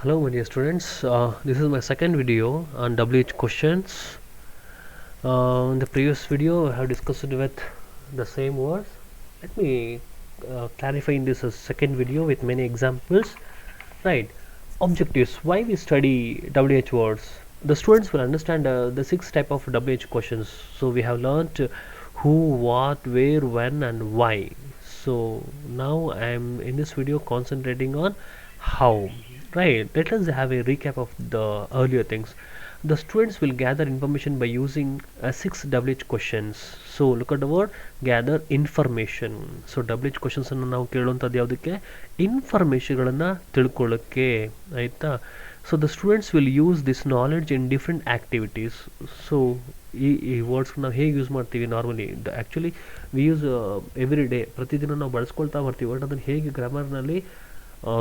Hello my dear students, this is my second video on WH questions. In the previous video I have discussed with the same words. Let me clarify in this second video with many examples. Right, objectives, why we study WH words. The students will understand the 6 type of WH questions. So we have learnt who, what, where, when and why. So now I am in this video concentrating on how. Right, let us have a recap of the earlier things. The students will gather information by using 6 WH questions. So look at the word gather information. So WH questions ಅನ್ನು ನಾವು ಕೇಳುವಂಥದ್ದು ಯಾವುದಕ್ಕೆ, ಇನ್ಫಾರ್ಮೇಷನ್ಗಳನ್ನು ತಿಳ್ಕೊಳ್ಳೋಕ್ಕೆ, ಆಯಿತಾ. So the students will use this knowledge in different activities. So ಈ words ನಾವು ಹೇಗೆ use ಮಾಡ್ತೀವಿ normally, actually we use every day, ಪ್ರತಿದಿನ ನಾವು ಬಳಸ್ಕೊಳ್ತಾ ಬರ್ತೀವಿ. ಬಟ್ ಅದನ್ನು ಹೇಗೆ ಗ್ರಾಮರ್ನಲ್ಲಿ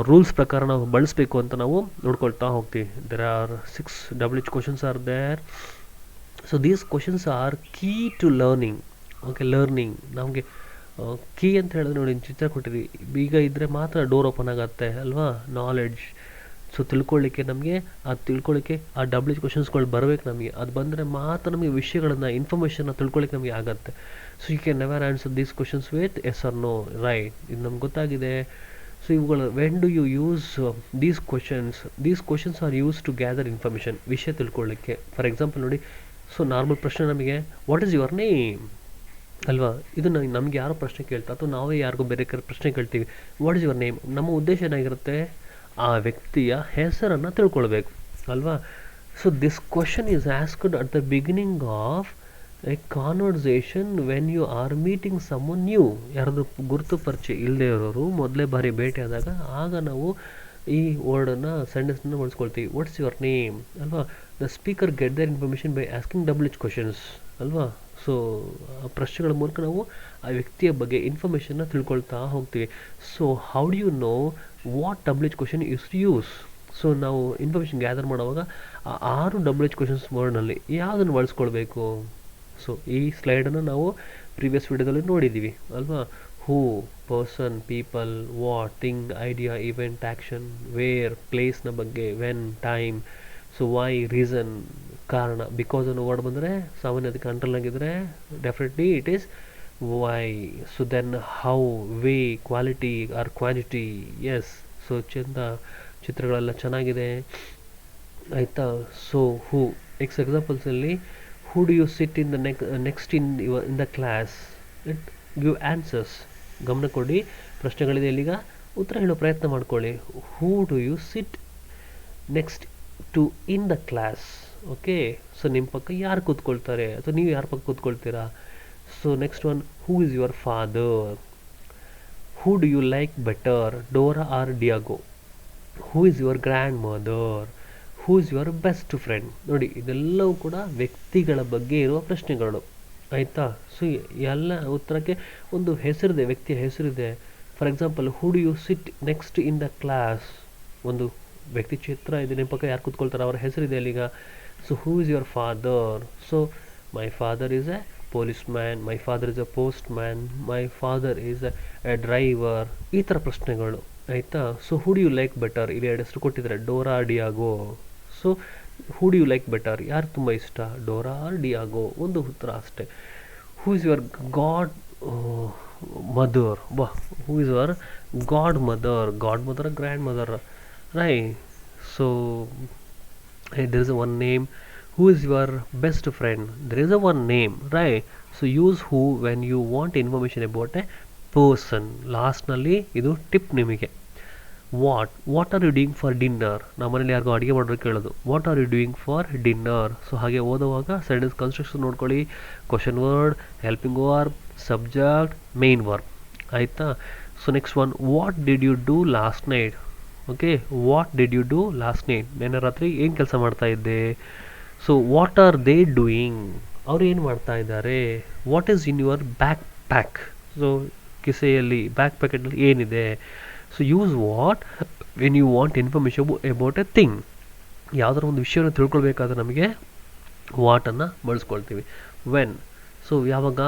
ರೂಲ್ಸ್ ಪ್ರಕಾರ ನಾವು ಬಳಸಬೇಕು ಅಂತ ನಾವು ನೋಡ್ಕೊಳ್ತಾ ಹೋಗ್ತೀವಿ. There are 6 WH questions are there. So these questions are key to learning. Okay, learning ನಮಗೆ ಕೀ ಅಂತ ಹೇಳಿದ್ರೆ ನೋಡಿ, ಚಿತ್ರ ಕೊಟ್ಟಿದ್ದೀವಿ, ಈಗ ಇದ್ದರೆ ಮಾತ್ರ ಡೋರ್ ಓಪನ್ ಆಗುತ್ತೆ ಅಲ್ವಾ, ನಾಲೆಡ್ಜ್. ಸೊ ತಿಳ್ಕೊಳ್ಳಿಕ್ಕೆ ನಮಗೆ ಆ WH ಕ್ವಶನ್ಸ್ಗಳು ಬರಬೇಕು ನಮಗೆ. ಅದು ಬಂದರೆ ಮಾತ್ರ ನಮಗೆ ವಿಷಯಗಳನ್ನು, ಇನ್ಫಾರ್ಮೇಷನ್ನ ತಿಳ್ಕೊಳ್ಳಿಕ್ಕೆ ನಮಗೆ ಆಗುತ್ತೆ. So you can never answer these questions with yes or no. Right, ಇದು ನಮ್ಗೆ ಗೊತ್ತಾಗಿದೆ. ಸೊ ಇವುಗಳು when do you use these questions are use to gather information, ವಿಷಯ ತಿಳ್ಕೊಳ್ಳಿಕ್ಕೆ. ಫಾರ್ ಎಕ್ಸಾಂಪಲ್ ನೋಡಿ, ಸೊ ನಾರ್ಮಲ್ ಪ್ರಶ್ನೆ ನಮಗೆ ವಾಟ್ ಈಸ್ ಯುವರ್ ನೇಮ್ ಅಲ್ವಾ, ಇದನ್ನು ನಮ್ಗೆ ಯಾರೋ ಪ್ರಶ್ನೆ ಕೇಳ್ತಾ ಅಥವಾ ನಾವೇ ಯಾರಿಗೂ ಬೇರೆ ಪ್ರಶ್ನೆ ಕೇಳ್ತೀವಿ, ವಾಟ್ ಈಸ್ ಯುವರ್ ನೇಮ್. ನಮ್ಮ ಉದ್ದೇಶ ಏನಾಗಿರುತ್ತೆ, ಆ ವ್ಯಕ್ತಿಯ ಹೆಸರನ್ನು ತಿಳ್ಕೊಳ್ಬೇಕು ಅಲ್ವಾ. So this question is asked at the beginning of a conversation when you are meeting someone new. ಯಾರಾದರೂ ಗುರುತು ಪರಿಚಯ ಇಲ್ಲದೆ ಇರೋರು ಮೊದಲೇ ಬಾರಿ ಭೇಟಿ ಆದಾಗ ಆಗ ನಾವು ಈ ವರ್ಡನ್ನು, ಸೆಂಟೆನ್ಸನ್ನು ಬಳಸ್ಕೊಳ್ತೀವಿ. ವಾಟ್ಸ್ ಯುವರ್ ನೇಮ್ ಅಲ್ವಾ. The speaker get their information by asking WH questions ಅಲ್ವಾ. ಸೊ ಪ್ರಶ್ನೆಗಳ ಮೂಲಕ ನಾವು ಆ ವ್ಯಕ್ತಿಯ ಬಗ್ಗೆ ಇನ್ಫಾರ್ಮೇಷನ್ನ ತಿಳ್ಕೊಳ್ತಾ ಹೋಗ್ತೀವಿ. So how do you know what WH question use to use. So ನಾವು ಇನ್ಫಾರ್ಮೇಷನ್ ಗ್ಯಾದರ್ ಮಾಡುವಾಗ ಆ 6 WH ಕ್ವಶನ್ಸ್ ವರ್ಡ್ನಲ್ಲಿ ಯಾವುದನ್ನು ಬಳಸ್ಕೊಳ್ಬೇಕು. ಸೊ ಈ ಸ್ಲೈಡನ್ನು ನಾವು ಪ್ರೀವಿಯಸ್ ವಿಡಿಯೋದಲ್ಲಿ ನೋಡಿದ್ದೀವಿ ಅಲ್ವಾ. Who, person, people, what, thing, idea, event, action, where, ಪ್ಲೇಸ್ನ ಬಗ್ಗೆ, when, time. So why, reason, ಕಾರಣ. ಬಿಕಾಸ್ ಅನ್ನೋ ವರ್ಡ್ ಬಂದರೆ ಸಾಮಾನ್ಯ ಅದಕ್ಕೆ ಅಂಡರ್ಲೈನ್ ಆಗಿದ್ದರೆ definitely it is why. So then how, way, quality or quantity. Yes, so ಚಂದ, ಚಿತ್ರಗಳೆಲ್ಲ ಚೆನ್ನಾಗಿದೆ ಆಯಿತಾ. ಸೊ ಹೂ, ಎಕ್ಸಾಂಪಲ್ಸಲ್ಲಿ who do you sit in the next in the class, it give answers. ಗಮನ ಕೊಡಿ, ಪ್ರಶ್ನೆಗಳಿದೆ ಇಲ್ಲಿಗ, ಉತ್ತರ ಹೇಳೋ ಪ್ರಯತ್ನ ಮಾಡ್ಕೊಳ್ಳಿ. who do you sit next to in the class. Okay, so ನಿಮ್ಮ ಪಕ್ಕ ಯಾರು ಕೂತ್ಕೊಳ್ತಾರೆ ಅಥವಾ ನೀವು ಯಾರ ಪಕ್ಕ ಕೂತ್ಕೊಳ್ತೀರಾ. So next one, who is your father. who do you like better, Dora or Diego. who is your grandmother. Who is your best friend. ನೋಡಿ, ಇದೆಲ್ಲವೂ ಕೂಡ ವ್ಯಕ್ತಿಗಳ ಬಗ್ಗೆ ಇರುವ ಪ್ರಶ್ನೆಗಳು ಆಯಿತಾ. ಸೊ ಎಲ್ಲ ಉತ್ತರಕ್ಕೆ ಒಂದು ಹೆಸರಿದೆ, ವ್ಯಕ್ತಿಯ ಹೆಸರಿದೆ. For example, who do you sit next in the class, ಒಂದು ವ್ಯಕ್ತಿ ಚಿತ್ರ ಇದೆ, ನಿಮ್ಮ ಪಕ್ಕ ಯಾರು ಕೂತ್ಕೊಳ್ತಾರೆ ಅವರ ಹೆಸರಿದೆ ಅಲ್ಲಿಗ. So who is your father. So my father is a policeman, my father is a postman, my father is a driver. ಈ ಥರ ಪ್ರಶ್ನೆಗಳು ಆಯಿತಾ. So who do you like better, ಇಲ್ಲಿ 2 ಹೆಸರು ಕೊಟ್ಟಿದ್ದಾರೆ, Dora, Diego. So who do you like better, ಯಾರು ತುಂಬ ಇಷ್ಟ, ಡೋರಾ ಆರ್ ಡಿಯಾಗೋ, ಒಂದು ಉತ್ತರ ಅಷ್ಟೇ. Who is your godmother. Who is your godmother, grand mother, right. So there is a one name. Who is your best friend, there is a one name, right. So use who when you want information about a person. ಲಾಸ್ಟ್ನಲ್ಲಿ ಇದು tip ನಿಮಗೆ. What are you doing for dinner, ನಮ್ಮ ಮನೇಲಿ ಯಾರಿಗೂ ಅಡುಗೆ ಮಾಡೋಕ್ಕೆ ಕೇಳೋದು, what are you doing for dinner. So ಹಾಗೆ ಓದುವಾಗ ಸೆಂಟೆನ್ಸ್ ಕನ್ಸ್ಟ್ರಕ್ಷನ್ ನೋಡ್ಕೊಳ್ಳಿ, question word, helping verb, subject, main verb ಆಯಿತಾ. So next one, what did you do last night. Okay, what did you do last night, ನೆನ್ನೆ ರಾತ್ರಿ ಏನು ಕೆಲಸ ಮಾಡ್ತಾ ಇದ್ದೆ. So what are they doing, ಅವರು ಏನು ಮಾಡ್ತಾ ಇದ್ದಾರೆ. What is in your backpack, so ಕಿಸೆಯಲ್ಲಿ, ಬ್ಯಾಕ್ ಪ್ಯಾಕೆಟಲ್ಲಿ ಏನಿದೆ. So use what when you want information about a thing. ಯಾವುದಾದ್ರು ಒಂದು ವಿಷಯವನ್ನು ತಿಳ್ಕೊಳ್ಬೇಕಾದ್ರೆ ನಮಗೆ ವಾಟನ್ನು ಬಳಸ್ಕೊಳ್ತೀವಿ. ವೆನ್, ಸೊ ಯಾವಾಗ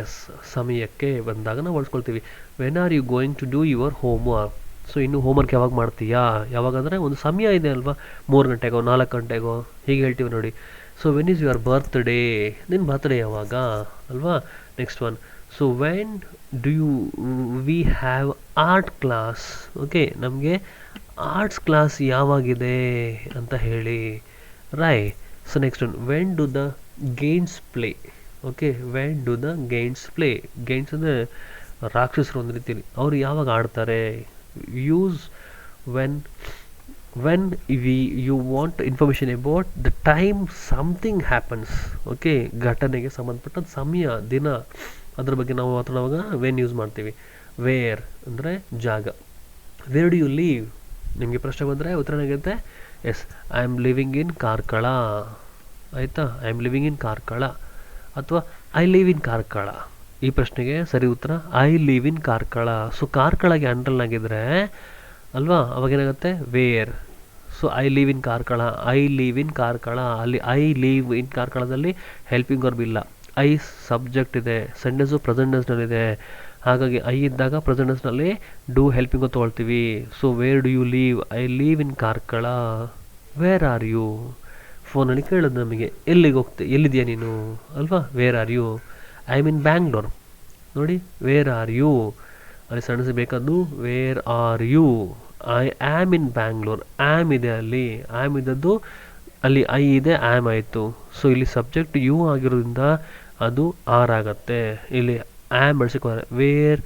ಎಸ್, ಸಮಯಕ್ಕೆ ಬಂದಾಗ ನಾವು ಬಳಸ್ಕೊಳ್ತೀವಿ. When are you going to do your homework? So ಇನ್ನು ಹೋಮ್ವರ್ಕ್ ಯಾವಾಗ ಮಾಡ್ತೀಯಾ? ಯಾವಾಗ ಅಂದರೆ ಒಂದು ಸಮಯ ಇದೆ ಅಲ್ವಾ, 3 ಗಂಟೆಗೋ 4 ಗಂಟೆಗೋ ಹೀಗೆ ಹೇಳ್ತೀವಿ ನೋಡಿ. So when is your birthday? ನಿನ್ನ ಬರ್ತ್ಡೇ ಯಾವಾಗ ಅಲ್ವಾ. Next one, so when do you we have art class? Okay, ನಮಗೆ ಆರ್ಟ್ಸ್ ಕ್ಲಾಸ್ ಯಾವಾಗಿದೆ ಅಂತ ಹೇಳಿ. Right. So next one, when do the games play? Okay, when do the games play? Games ಅಂದರೆ ರಾಕ್ಷಸರು ಒಂದು ರೀತಿಯಲ್ಲಿ, ಅವರು ಯಾವಾಗ ಆಡ್ತಾರೆ? Use when you want information about the time something happens. Okay, ಘಟನೆಗೆ ಸಂಬಂಧಪಟ್ಟ ಸಮಯ, ದಿನ, ಅದ್ರ ಬಗ್ಗೆ ನಾವು ಮಾತಾಡುವಾಗ ವೆನ್ ಯೂಸ್ ಮಾಡ್ತೀವಿ. ವೇರ್ ಅಂದರೆ ಜಾಗ. Where do you live? ನಿಮಗೆ ಪ್ರಶ್ನೆ ಬಂದರೆ ಉತ್ತರ ಏನಾಗುತ್ತೆ? Yes, I am living in Karkala. ಆಯಿತಾ, I am living in Karkala ಅಥವಾ ಐ ಲಿವ್ ಇನ್ ಕಾರ್ಕಳ. ಈ ಪ್ರಶ್ನೆಗೆ ಸರಿ ಉತ್ತರ I live in Karkala. So ಕಾರ್ಕಳಗೆ ಅಂಡರ್ಲೈನ್ ಆಗಿದ್ರೆ ಅಲ್ವಾ, ಅವಾಗೇನಾಗುತ್ತೆ? Where. So I live in Karkala, I live in Karkala. ಅಲ್ಲಿ ಐ ಲಿವ್ ಇನ್ ಕಾರ್ಕಳದಲ್ಲಿ ಹೆಲ್ಪಿಂಗ್ ವರ್ಬ್ ಇಲ್ಲ, ಐ ಸಬ್ಜೆಕ್ಟ್ ಇದೆ, ಸೆಂಟೆನ್ಸು ಪ್ರೆಸೆಂಟ್ ಟೆನ್ಸ್ನಲ್ಲಿದೆ. ಹಾಗಾಗಿ ಐ ಇದ್ದಾಗ ಪ್ರೆಸೆಂಟ್ ಟೆನ್ಸ್ನಲ್ಲಿ ಡೂ ಹೆಲ್ಪಿಂಗ್ ತೊಗೊಳ್ತೀವಿ. So where do you leave? I live in Karkala. Where are you? ಫೋನಲ್ಲಿ ಕೇಳೋದು ನಮಗೆ, ಎಲ್ಲಿಗೆ ಹೋಗ್ತೆ, ಎಲ್ಲಿದೆಯಾ ನೀನು ಅಲ್ವಾ. Where are you? I am in Bangalore. ನೋಡಿ, ವೇರ್ ಆರ್ ಯು ಅಲ್ಲಿ ಸಣ್ಣ ಬೇಕಾದ್ದು where are you. I am in Bangalore. Am ಇದೆ ಅಲ್ಲಿ, ಆಮ್ ಇದ್ದದ್ದು ಅಲ್ಲಿ ಐ ಇದೆ, ಆಮ್ ಆಯಿತು. ಸೊ ಇಲ್ಲಿ ಸಬ್ಜೆಕ್ಟ್ ಯು ಆಗಿರೋದ್ರಿಂದ ಅದು ಆರ್ ಆಗತ್ತೆ. ಇಲ್ಲಿ ಆಮ್ ಬಳಸಿಕೊಂಡ್ರೆ ವೇರ್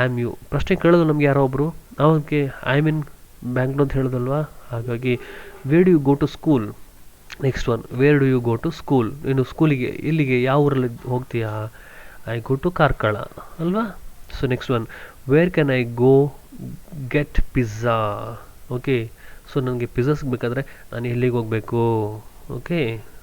ಆಮ್ ಯು. ಪ್ರಶ್ನೆ ಕೇಳೋದು ನಮ್ಗೆ ಯಾರೋ ಒಬ್ಬರು, ಅವನಿಗೆ ಐ ಆಮ್ ಇನ್ ಬ್ಯಾಂಗ್ಳೂರ್ ಅಂತ ಹೇಳೋದಲ್ವಾ. ಹಾಗಾಗಿ where do you go to school? Next one, where do you go to school? ನೀನು ಸ್ಕೂಲಿಗೆ ಇಲ್ಲಿಗೆ ಯಾವ ಊರಲ್ಲಿ ಹೋಗ್ತೀಯಾ? ಐ ಗೋ ಟು ಕಾರ್ಕಳ ಅಲ್ವಾ. So next one, where can I go get pizza? Okay, so ನನಗೆ ಪಿಜ್ಜಾ ಸಿಗಬೇಕಾದ್ರೆ ನಾನು ಎಲ್ಲಿಗೆ ಹೋಗಬೇಕು? ಓಕೆ,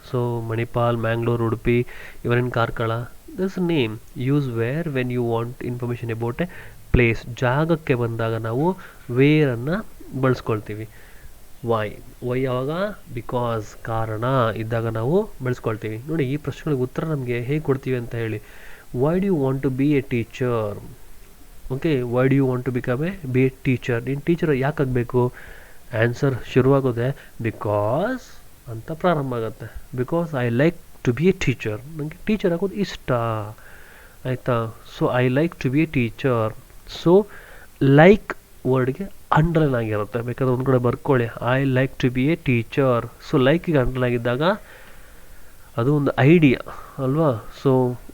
ಸೊ ಮಣಿಪಾಲ್, ಮ್ಯಾಂಗ್ಳೂರ್, ಉಡುಪಿ, ಇವರಿನ್ Karkala. This name. Use where when you want information about a place. ಜಾಗಕ್ಕೆ ಬಂದಾಗ ನಾವು ವೇರನ್ನು ಬಳಸ್ಕೊಳ್ತೀವಿ. ವೈ ಯಾವಾಗ? ಬಿಕಾಸ್, ಕಾರಣ ಇದ್ದಾಗ ನಾವು ಬಳಸ್ಕೊಳ್ತೀವಿ. ನೋಡಿ, ಈ ಪ್ರಶ್ನೆಗಳಿಗೆ ಉತ್ತರ ನಮಗೆ ಹೇಗೆ ಕೊಡ್ತೀವಿ ಅಂತ ಹೇಳಿ. Why do you want to be a teacher? Okay, why do you want to be a teacher? ನೀನು ಟೀಚರ್ ಯಾಕೆ ಆಗಬೇಕು? ಆನ್ಸರ್ ಶುರುವಾಗೋದೆ ಬಿಕಾಸ್ ಅಂತ ಪ್ರಾರಂಭ ಆಗುತ್ತೆ. Because I like to be a teacher. ನನಗೆ ಟೀಚರ್ ಆಗೋದು ಇಷ್ಟ. ಆಯಿತಾ. So I like to be a teacher. So like ವರ್ಡ್ಗೆ ಅಂಡರ್ಲೈನ್ ಆಗಿರುತ್ತೆ, ಬೇಕಾದ್ರೆ ಒಂದು ಕಡೆ ಬರ್ಕೊಳ್ಳಿ, I like to be a teacher. So ಲೈಕಿಗೆ ಅಂಡರ್ಲೈನ್ ಆಗಿದ್ದಾಗ ಅದು ಒಂದು ಐಡಿಯಾ ಅಲ್ವಾ. ಸೊ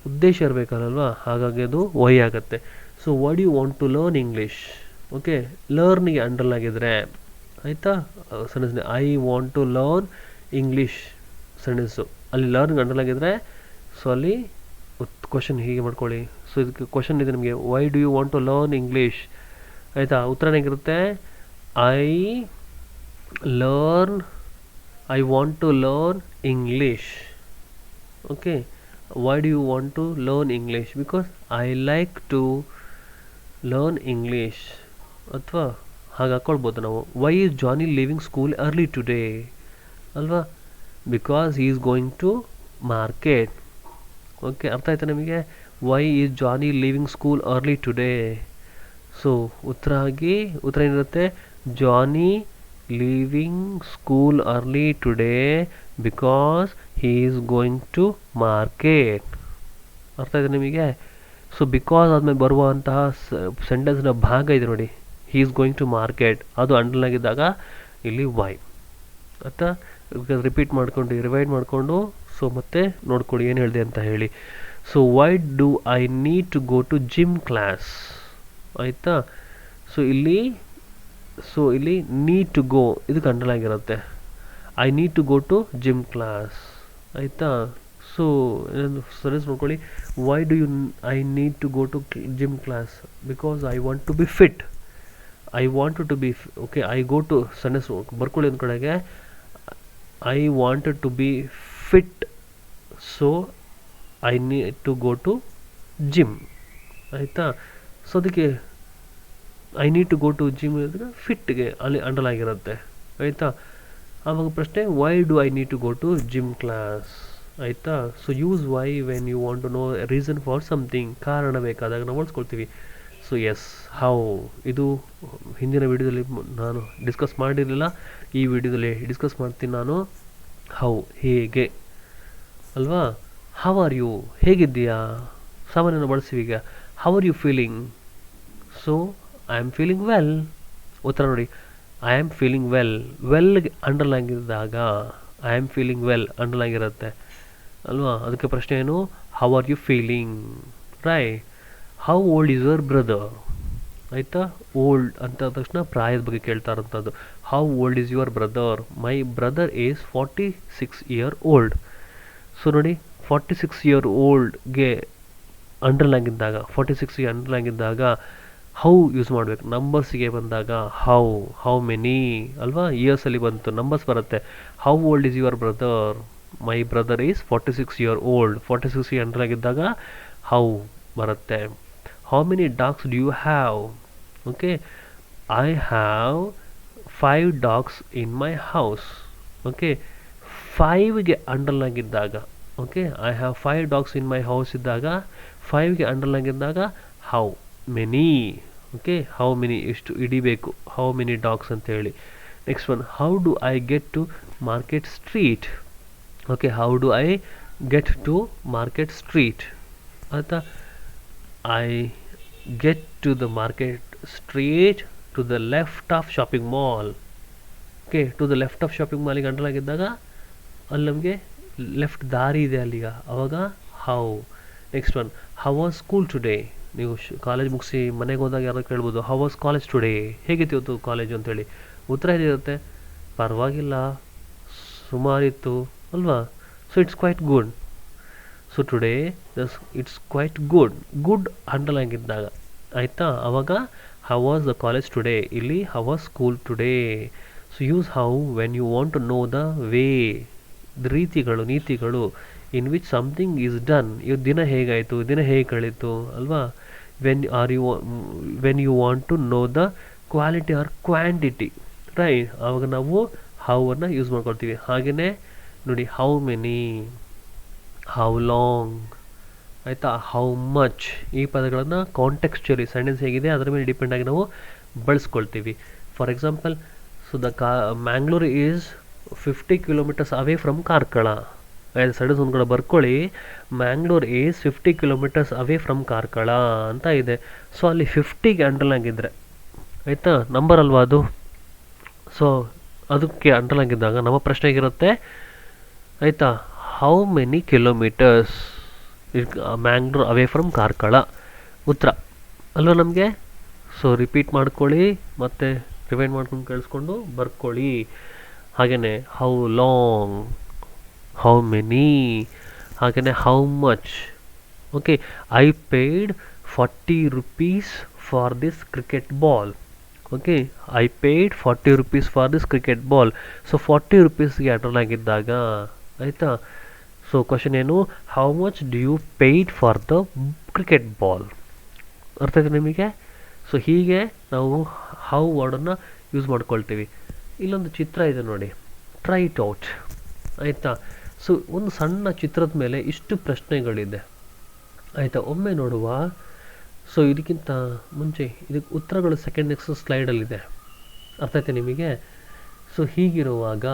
ಉದ್ದೇಶ ಇರಬೇಕಲ್ವಾ, ಹಾಗಾಗಿ ಅದು ವೈ ಆಗುತ್ತೆ. So why do you want to learn English? Okay, ಲರ್ನಿಗೆ ಅಂಡರ್ಲೈನ್ ಆಗಿದ್ರೆ ಆಯಿತಾ, sentence I want to learn English sentence, ಅಲ್ಲಿ ಲರ್ನಿಗೆ ಅಂಡರ್ಲೈನ್ ಆಗಿದ್ರೆ ಸೊ ಅಲ್ಲಿ ಕ್ವಶನ್ ಹೀಗೆ ಮಾಡ್ಕೊಳ್ಳಿ. ಸೊ ಇದಕ್ಕೆ ಕ್ವಶನ್ ಇದೆ ನಿಮಗೆ, why do you want to learn English? ಆಯಿತಾ, ಉತ್ತರ ಹೇಗಿರುತ್ತೆ? I want to learn English. Okay, why do you want to learn English? Because I like to learn English. ಅಥವಾ ಹಾಗೆ ಹಾಕ್ಕೊಳ್ಬೋದು ನಾವು. Why is Johnny leaving school early today? ಅಲ್ವಾ, because he is going to market. Okay, ಅರ್ಥ ಆಯ್ತಾ ನಿಮಗೆ? Why is Johnny leaving school early today? So ಉತ್ತರ ಏನಿರುತ್ತೆ? Johnny leaving school early today because he is going to market. ಅರ್ಥ ಆಯ್ತಾ ನಿಮಗೆ? So because ಆದಮೇಲೆ ಬರುವಂತಹ ಸೆಂಟೆನ್ಸ್ನ ಭಾಗ ಇದೆ ನೋಡಿ, he is going to market, ಅದು ಅಂಡರ್ಲೈನ್ ಆಗಿದ್ದಾಗ ಇಲ್ಲಿ ವೈ. ಅಥವಾ ರಿಪೀಟ್ ಮಾಡಿಕೊಂಡು ರಿವೈಡ್ ಮಾಡಿಕೊಂಡು ಸೊ ಮತ್ತೆ ನೋಡ್ಕೊಳ್ಳಿ ಏನು ಹೇಳಿದೆ ಅಂತ ಹೇಳಿ. So why do I need to go to gym class? ಆಯಿತಾ. ಸೊ ಇಲ್ಲಿ ನೀಡ್ ಟು ಗೋ ಇದಕ್ಕೆ ಅಂಡರ್ಲೈನ್ ಆಗಿರುತ್ತೆ, I need to go to gym class. ಆಯಿತಾ. ಸೊ ಸರಿಸ್ ನೋಡ್ಕೊಳ್ಳಿ, why do I need to go to gym class? Because I want to be fit. I wanted to be okay, I go to sentence ಬರ್ಕೊಳ್ಳಿ ಒಂದು ಕಡೆಗೆ, I wanted to be fit, so I need to go to gym. ಆಯಿತಾ. So ಅದಕ್ಕೆ I need to go to gym ಅಂದರೆ ಫಿಟ್ಗೆ ಅಲ್ಲಿ underline ಆಗಿರುತ್ತೆ. ಆಯಿತಾ. ಆವಾಗ ಪ್ರಶ್ನೆ, why do I need to go to gym class? ಆಯಿತಾ. So use why when you want to know reason for something, ಕಾರಣ ಬೇಕಾದಾಗ ನಾವು ಬಳಸ್ಕೊಳ್ತೀವಿ. ಸೊ ಎಸ್, ಹೌ, ಇದು ಹಿಂದಿನ ವಿಡಿಯೋದಲ್ಲಿ ನಾನು ಡಿಸ್ಕಸ್ ಮಾಡಿರಲಿಲ್ಲ, ಈ ವಿಡಿಯೋದಲ್ಲಿ ಡಿಸ್ಕಸ್ ಮಾಡ್ತೀನಿ ನಾನು. ಹೌ, ಹೇಗೆ ಅಲ್ವಾ. ಹೌ ಆರ್ ಯು, ಹೇಗಿದ್ದೀಯಾ, ಸಾಮಾನ್ಯನ ಬಳಸ್ತೀವಿ ಈಗ. How are you feeling. So I am feeling well. ಉತ್ತರ ನೋಡಿ, ಐ ಆಮ್ ಫೀಲಿಂಗ್ ವೆಲ್. ವೆಲ್ಗೆ ಅಂಡರ್ಲೈನ್ ಇದ್ದಾಗ I am feeling well underline ಇರುತ್ತೆ ಅಲ್ವಾ. ಅದಕ್ಕೆ ಪ್ರಶ್ನೆ ಏನು, how are you feeling, right. How old is your brother. ಆಯಿತಾ, ಓಲ್ಡ್ ಅಂತ ತಕ್ಷಣ ಪ್ರಾಯದ ಬಗ್ಗೆ ಕೇಳ್ತಾ ಇರೋಂಥದ್ದು. How old is your brother. My brother is 46 years old. So ನೋಡಿ, 46 years oldಗೆ ಅಂಡರ್ಲೈನ್ ಇದ್ದಾಗ, 46ಗೆ ಅಂಡರ್ಲೈನ್ ಇದ್ದಾಗ ಹೌ ಯೂಸ್ ಮಾಡಬೇಕು. ನಂಬರ್ಸಿಗೆ ಬಂದಾಗ ಹೌ ಮೆನಿ ಅಲ್ವಾ, ಇಯರ್ಸಲ್ಲಿ ಬಂತು, ನಂಬರ್ಸ್ ಬರುತ್ತೆ. How old is your brother. My brother is 46 years old. 46ಗೆ ಅಂಡರ್ಲೈನ್ ಇದ್ದಾಗ ಹೌ ಬರುತ್ತೆ. How many dogs do you have. Okay, I have 5 dogs in my house. Okay, 5ಗೆ underline ಇದ್ದಾಗ, okay, I have 5 dogs in my house ಇದ್ದಾಗ 5ಗೆ underline ಇದ್ದಾಗ how many. Okay, how many ಎಷ್ಟು ಹಿಡಿಬೇಕು, ಹೌ ಮೆನಿ ಡಾಗ್ಸ್ ಅಂತ ಹೇಳಿ. Next one, how do I get to market street. Okay, how do I get to market street. ಆಯಿತಾ, I get to the market street to the left of shopping mall. Okay, to the left of shopping ಮಾಲಿಗೆ underline ಇದ್ದಾಗ ಅಲ್ಲಿ ನಮಗೆ left ದಾರಿ ಇದೆ ಅಲ್ಲಿಗ, ಅವಾಗ how. Next one, how was school today. ನೀವು ಕಾಲೇಜ್ ಮುಗಿಸಿ ಮನೆಗೆ ಹೋದಾಗ ಯಾರು ಕೇಳ್ಬೋದು, ಹೌ ವಾಸ್ ಕಾಲೇಜ್ ಟುಡೇ, ಹೇಗಿತ್ತು ಇವತ್ತು ಕಾಲೇಜು ಅಂತೇಳಿ. ಉತ್ತರ ಏನಿರುತ್ತೆ, ಪರವಾಗಿಲ್ಲ, ಸುಮಾರಿತ್ತು ಅಲ್ವಾ. So it's quite good. So today it's quite good. Good underline ಇದ್ದಾಗ ಆಯಿತಾ, ಅವಾಗ how was the college today. ಇಲ್ಲಿ how was school today. So use how when you want to know the way, ರೀತಿಗಳು, ನೀತಿಗಳು, in which something is done. ಇವತ್ತು ದಿನ ಹೇಗಾಯಿತು, ದಿನ ಹೇಗೆ ಕಳೀತು ಅಲ್ವಾ. When you want to know the quality or quantity, right, ಆವಾಗ ನಾವು ಹೌವನ್ನು ಯೂಸ್ ಮಾಡ್ಕೊಳ್ತೀವಿ. ಹಾಗೆಯೇ ನೋಡಿ, ಹೌ ಮೆನಿ, ಹೌ ಲಾಂಗ್, ಆಯಿತಾ, ಹೌ ಮಚ್, ಈ ಪದಗಳನ್ನು ಕಾಂಟೆಕ್ಸ್ಚುಲಿ ಸೆಂಟೆನ್ಸ್ ಹೇಗಿದೆ ಅದರ ಮೇಲೆ ಡಿಪೆಂಡ್ ಆಗಿ ನಾವು ಬಳಸ್ಕೊಳ್ತೀವಿ. For example, so Mangalore is 50 kilometers away from Karkala. ಸೈಡಸ್ ಒಂದು ಕಡೆ ಬರ್ಕೊಳ್ಳಿ, Mangalore is 50 kilometers away from Karkala ಅಂತ ಇದೆ. ಸೊ ಅಲ್ಲಿ 50ಗೆ ಅಂಡರ್ಲೈನ್ ಇದ್ದರೆ ಆಯಿತಾ, ನಂಬರ್ ಅಲ್ವಾ ಅದು. ಸೊ ಅದಕ್ಕೆ ಅಂಡರ್ಲೈನ್ ಇದ್ದಾಗ ನಮ್ಮ ಪ್ರಶ್ನೆ ಆಗಿರುತ್ತೆ ಆಯಿತಾ, how many kilometres Mangalore away from Karkala. ಉತ್ತರ ಅಲ್ವಾ ನಮಗೆ. ಸೊ ರಿಪೀಟ್ ಮಾಡ್ಕೊಳ್ಳಿ, ಮತ್ತು ರಿವೈಂಡ್ ಮಾಡ್ಕೊಂಡು ಕೇಳಿಸ್ಕೊಂಡು ಬರ್ಕೊಳ್ಳಿ. ಹಾಗೆಯೇ ಹೌ ಲಾಂಗ್, ಹೌ ಮೆನಿ, ಹಾಗೆಯೇ how much. Okay, I paid 40 rupees for this cricket ball. Okay, I paid 40 rupees for this cricket ball. So 40 rupeesಗೆ ಅಂಡರ್ಲೈನ್ ಇದ್ದಾಗ ಆಯಿತಾ. ಸೊ ಕ್ವಶನ್ ಏನು, how much do you paid for the cricket ball. ಅರ್ಥ ಆಯ್ತು ನಿಮಗೆ. So ಹೀಗೆ ನಾವು how ವರ್ಡನ್ನು use ಮಾಡ್ಕೊಳ್ತೀವಿ. ಇಲ್ಲೊಂದು ಚಿತ್ರ ಇದೆ ನೋಡಿ, ಟ್ರೈ ಇಟ್ ಔಟ್ ಆಯಿತಾ. ಸೊ ಒಂದು ಸಣ್ಣ ಚಿತ್ರದ ಮೇಲೆ ಇಷ್ಟು ಪ್ರಶ್ನೆಗಳಿದೆ ಆಯಿತಾ, ಒಮ್ಮೆ ನೋಡುವ. ಸೊ ಇದಕ್ಕಿಂತ ಮುಂಚೆ ಇದಕ್ಕೆ ಉತ್ತರಗಳು ಸೆಕೆಂಡ್ ನೆಕ್ಸ್ಟ್ ಸ್ಲೈಡಲ್ಲಿದೆ. ಅರ್ಥ ಆಯ್ತಾ ನಿಮಗೆ. ಸೊ ಹೀಗಿರುವಾಗ,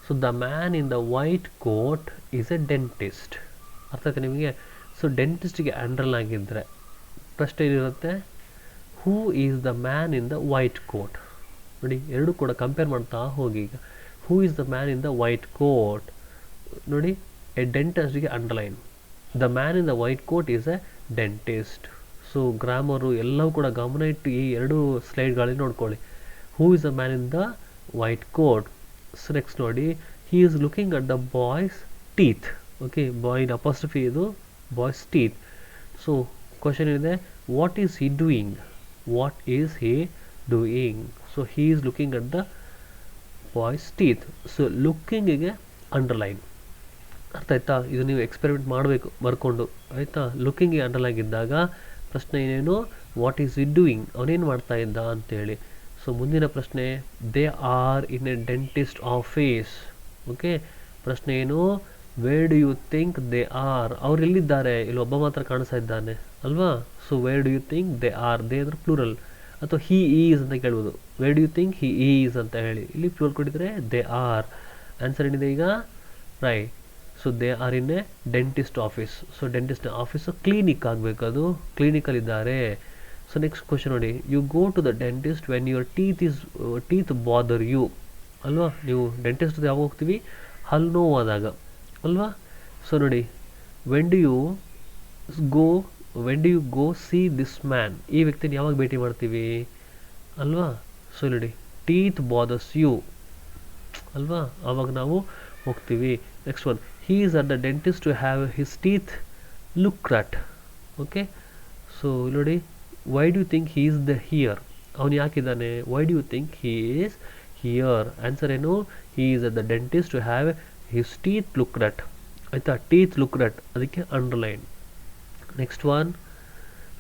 so the man in the white coat is a dentist. ಅರ್ಥ ಆಯ್ತಾ ನಿಮಗೆ. ಸೊ ಡೆಂಟಿಸ್ಟ್ಗೆ ಅಂಡರ್ಲೈನ್ ಆಗಿದ್ದರೆ ಪ್ರಶ್ನೆ ಏನಿರುತ್ತೆ, who is the man in the white coat. ನೋಡಿ, ಎರಡು ಕೂಡ ಕಂಪೇರ್ ಮಾಡ್ತಾ ಹೋಗಿ. ಈಗ who is the man in the white coat ನೋಡಿ, ಎ ಡೆಂಟಿಸ್ಟ್ಗೆ underline, the man in the white coat is a dentist. So grammar ಎಲ್ಲವೂ ಕೂಡ ಗಮನ ಇಟ್ಟು ಈ ಎರಡು ಸ್ಲೈಡ್ಗಳಲ್ಲಿ ನೋಡ್ಕೊಳ್ಳಿ. ಹೂ is the man in the white coat. So next ನೋಡಿ, he is looking at the boy's teeth. Okay, boy apostrophe ಇದು ಬಾಯ್ಸ್ ಟೀತ್. ಸೊ ಕ್ವಶನ್ ಏನಿದೆ, what is he doing, what is he doing. So he is looking at the boy's teeth. So ಲುಕ್ಕಿಂಗಿಗೆ underline. ಅರ್ಥ ಆಯ್ತಾ. ಇದು ನೀವು experiment ಮಾಡಬೇಕು ಬರ್ಕೊಂಡು ಆಯಿತಾ. ಲುಕ್ಕಿಂಗಿಗೆ ಅಂಡರ್ಲೈನ್ ಇದ್ದಾಗ ಪ್ರಶ್ನೆ ಏನೇನು, ವಾಟ್ ಈಸ್ ಹಿ ಡೂಯಿಂಗ್, ಅವನೇನು ಮಾಡ್ತಾ ಇದ್ದ ಅಂತೇಳಿ. ಸೊ ಮುಂದಿನ ಪ್ರಶ್ನೆ, they are in a dentist office. Okay, ಪ್ರಶ್ನೆ ಏನು, where do you think they are, ಅವ್ರು ಎಲ್ಲಿದ್ದಾರೆ, ಇಲ್ಲಿ ಒಬ್ಬ ಮಾತ್ರ ಕಾಣಿಸ್ತಾ ಇದ್ದಾನೆ ಅಲ್ವಾ. So where do you think they are, they ಅಂದ್ರೆ ಪ್ಲೂರಲ್. ಅಥವಾ ಹಿ ಈಸ್ ಅಂತ ಕೇಳ್ಬೋದು, where do you think he is ಅಂತ ಹೇಳಿ, ಇಲ್ಲಿ ಪ್ಲೂರಲ್ ಕೊಟ್ಟಿದ್ರೆ ದೇ ಆರ್. ಆನ್ಸರ್ ಏನಿದೆ ಈಗ, right. So they are in a dentist office. So dentist office clinic ಆಗಬೇಕು, ಅದು ಕ್ಲಿನಿಕಲ್ಲಿದ್ದಾರೆ. ಸೊ ನೆಕ್ಸ್ಟ್ ಕ್ವಶನ್ ನೋಡಿ, you go to the dentist when your teeth bother you ಅಲ್ವಾ. ನೀವು ಡೆಂಟಿಸ್ಟ್ ಯಾವಾಗ ಹೋಗ್ತೀವಿ, ಹಲ್ಲು ನೋವಾದಾಗ ಅಲ್ವಾ. ಸೊ ನೋಡಿ, when do you go see this man, ಈ ವ್ಯಕ್ತಿನ ಯಾವಾಗ ಭೇಟಿ ಮಾಡ್ತೀವಿ ಅಲ್ವಾ. ಸೊ ನೋಡಿ, ಟೀತ್ ಬಾದರ್ಸ್ ಯು ಅಲ್ವಾ, ಆವಾಗ ನಾವು ಹೋಗ್ತೀವಿ. Next one, he is at the dentist to have his teeth look at. Okay, so ನೋಡಿ, why do you think he is the here, ಅವನು ಯಾಕಿದ್ದಾನೆ, why do you think he is here. Answer ಏನು, he is at the dentist to have his teeth look at. ಆಯಿತಾ, teeth look at, ಅದಕ್ಕೆ underline. Next one,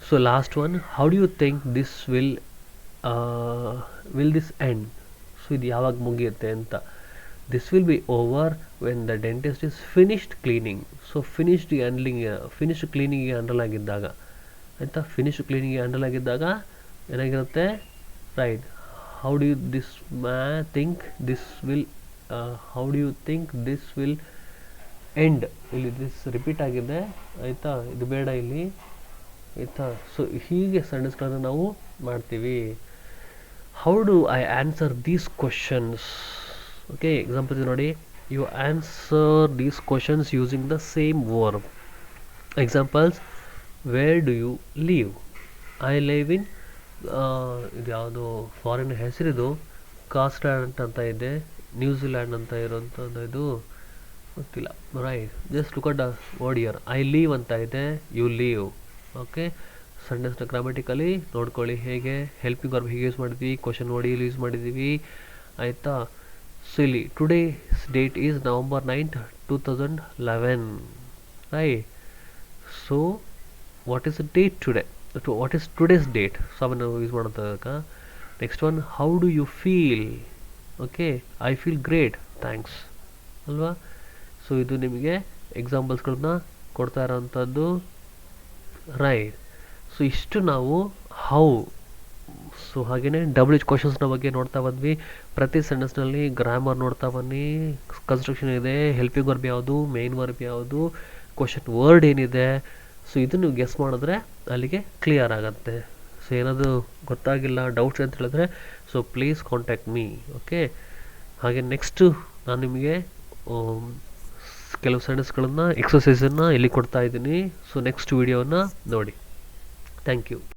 so last one, how do you think this will this end. So ಇದು ಯಾವಾಗ ಮುಗಿಯುತ್ತೆ ಅಂತ. This will be over when the dentist is finished cleaning. So finished ಕ್ಲೀನಿಂಗಿಗೆ under ಆಗಿದ್ದಾಗ, ಆಯಿತಾ, finished ಕ್ಲೀನಿಂಗಿಗೆ under ಆಗಿದ್ದಾಗ ಏನಾಗಿರುತ್ತೆ, right. How do you think this will end, ಇಲ್ಲಿ ದಿಸ್ ರಿಪೀಟ್ ಆಗಿದೆ, ಆಯಿತಾ, ಇದು ಬೇಡ ಇಲ್ಲಿ, ಆಯಿತಾ. ಸೊ ಹೀಗೆ ಸೆಂಟೆನ್ಸ್ಗಳನ್ನು ನಾವು ಮಾಡ್ತೀವಿ. How do I answer these questions. Okay, examples ನೋಡಿ, you answer these questions using the same verb. Examples, where do you leave, I live in, ಇದು ಯಾವುದೋ ಫಾರಿನ್ ಹೆಸರಿದು, ಕಾಸ್ಟ್ಲ್ಯಾಂಡ್ ಅಂತ ಇದೆ, ನ್ಯೂಜಿಲ್ಯಾಂಡ್ ಅಂತ ಇರೋಂಥದ್ದು, ಇದು ಗೊತ್ತಿಲ್ಲ, right. Just look at the word here, I live ಅಂತ ಇದೆ, ಯು ಲೀವ್. ಓಕೆ, ಸೆಂಟೆನ್ಸ್ನ ಗ್ರಾಮೆಟಿಕಲಿ ನೋಡ್ಕೊಳ್ಳಿ, ಹೇಗೆ ಹೆಲ್ಪಿಂಗ್ ವರ್ಬ್ ಹೇಗೆ ಯೂಸ್ ಮಾಡಿದ್ವಿ, ಕ್ವಶನ್ ವರ್ಡ್ ಇಲ್ಲಿ ಯೂಸ್ ಮಾಡಿದ್ದೀವಿ, ಆಯಿತಾ. ಸೊ ಇಲ್ಲಿ today's date is November 9th, 2011, right. So what is the date today, what is today's date, so ಅವನ್ನ ಯೂಸ್ ಮಾಡೋದಕ್ಕೆ. Next one, how do you feel. Okay, I feel great, thanks ಅಲ್ವಾ. ಸೊ ಇದು ನಿಮಗೆ ಎಕ್ಸಾಂಪಲ್ಸ್ಗಳನ್ನ ಕೊಡ್ತಾ ಇರೋವಂಥದ್ದು, ರೈಟ್. ಸೊ ಇಷ್ಟು ನಾವು how, so ಹಾಗೆಯೇ WH ಕ್ವಶನ್ಸ್ನ ಬಗ್ಗೆ ನೋಡ್ತಾ ಬಂದ್ವಿ. ಪ್ರತಿ ಸೆಂಟೆನ್ಸ್ನಲ್ಲಿ ಗ್ರಾಮರ್ ನೋಡ್ತಾ ಬನ್ನಿ, ಕನ್ಸ್ಟ್ರಕ್ಷನ್ ಇದೆ, ಹೆಲ್ಪಿಂಗ್ ವರ್ಬ್ ಯಾವುದು, ಮೇನ್ ವರ್ಬ್ ಯಾವುದು, ಕ್ವಶನ್ ವರ್ಡ್ ಏನಿದೆ. ಸೊ ಇದನ್ನು ನೀವು ಗೆಸ್ ಮಾಡಿದ್ರೆ ಅಲ್ಲಿಗೆ ಕ್ಲಿಯರ್ ಆಗುತ್ತೆ. ಸೊ ಏನಾದರೂ ಗೊತ್ತಾಗಿಲ್ಲ, ಡೌಟ್ಸ್ ಅಂತ ಹೇಳಿದ್ರೆ, so please contact me. Okay, ಹಾಗೆ ನೆಕ್ಸ್ಟು ನಾನು ನಿಮಗೆ ಕೆಲವು ಸೆಂಟೆನ್ಸ್ಗಳನ್ನು ಎಕ್ಸಸೈಸನ್ನು ಇಲ್ಲಿ ಕೊಡ್ತಾ ಇದ್ದೀನಿ. ಸೊ ನೆಕ್ಸ್ಟ್ ವಿಡಿಯೋನ ನೋಡಿ. Thank you.